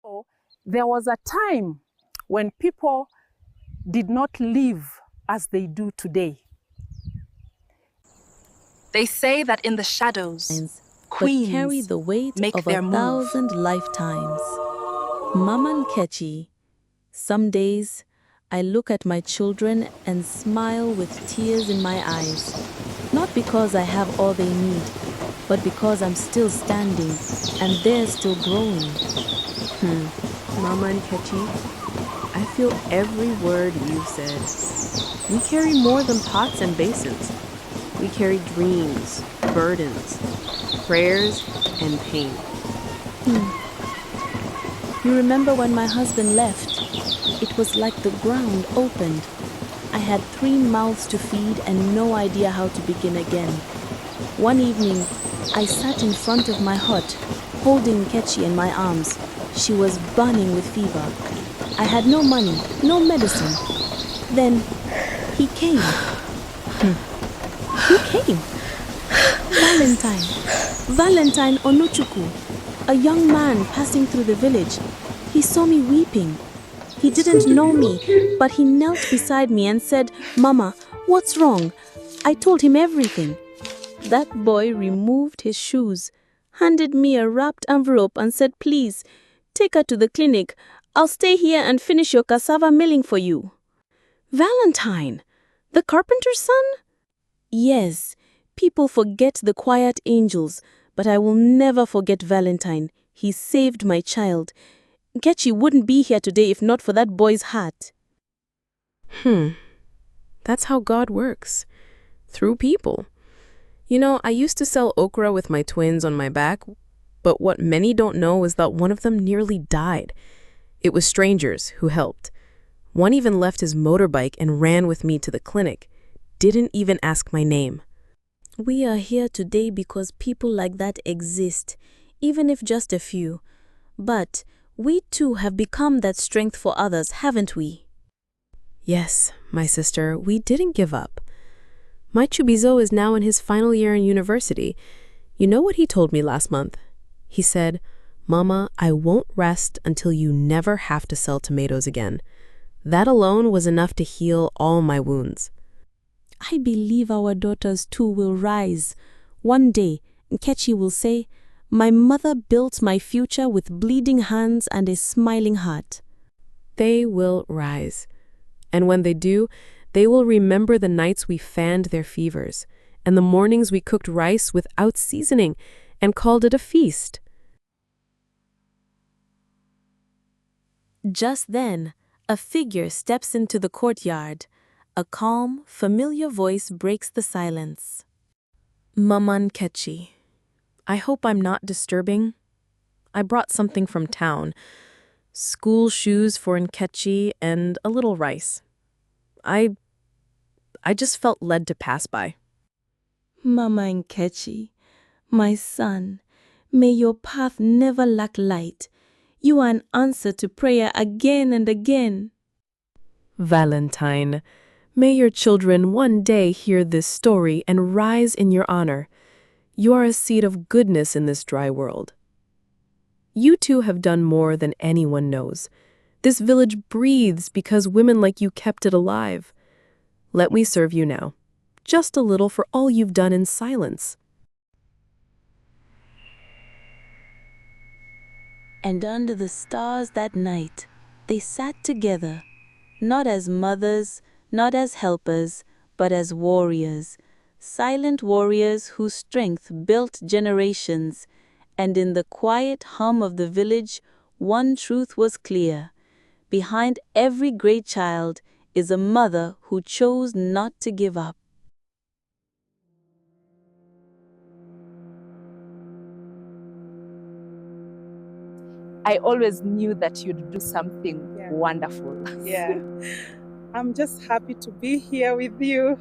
So there was a time when people did not live as they do today. They say that in the shadows, but carry queens the weight make of their move. 1,000 lifetimes. Mama Nkechi, some days I look at my children and smile with tears in my eyes. Not because I have all they need, but because I'm still standing and they're still growing. Mama Nkechi, I feel every word you said. We carry more than pots and basins. We carry dreams, burdens, prayers, and pain. You remember when my husband left? It was like the ground opened. I had 3 mouths to feed and no idea how to begin again. One evening, I sat in front of my hut, holding Nkechi in my arms. She was burning with fever. I had no money, no medicine. Then, he came. Who came? Valentine Onuchukwu, a young man passing through the village. He saw me weeping. He didn't know me, but he knelt beside me and said, "Mama, what's wrong?" I told him everything. That boy removed his shoes, handed me a wrapped envelope and said, "Please, take her to the clinic. I'll stay here and finish your cassava milling for you." Valentine, the carpenter's son? Yes, people forget the quiet angels, but I will never forget Valentine. He saved my child. Nkechi wouldn't be here today if not for that boy's heart. That's how God works. Through people. You know, I used to sell okra with my twins on my back, but what many don't know is that one of them nearly died. It was strangers who helped. One even left his motorbike and ran with me to the clinic. Didn't even ask my name. We are here today because people like that exist, even if just a few. But we too have become that strength for others, haven't we? Yes, my sister, we didn't give up. My Chubizo is now in his final year in university. You know what he told me last month? He said, "Mama, I won't rest until you never have to sell tomatoes again." That alone was enough to heal all my wounds. I believe our daughters too will rise. One day, Nkechi will say, "My mother built my future with bleeding hands and a smiling heart." They will rise. And when they do, they will remember the nights we fanned their fevers, and the mornings we cooked rice without seasoning and called it a feast. Just then, a figure steps into the courtyard. A calm, familiar voice breaks the silence. Mama Nkechi, I hope I'm not disturbing. I brought something from town. School shoes for Nkechi and a little rice. I just felt led to pass by. Mama Nkechi, my son, may your path never lack light. You are an answer to prayer again and again. Valentine, may your children one day hear this story and rise in your honor. You are a seed of goodness in this dry world. You two have done more than anyone knows. This village breathes because women like you kept it alive. Let me serve you now, just a little for all you've done in silence. And under the stars that night, they sat together, not as mothers, not as helpers, but as warriors, silent warriors whose strength built generations. And in the quiet hum of the village, one truth was clear. Behind every great child is a mother who chose not to give up. I always knew that you'd do something wonderful. Yeah. I'm just happy to be here with you.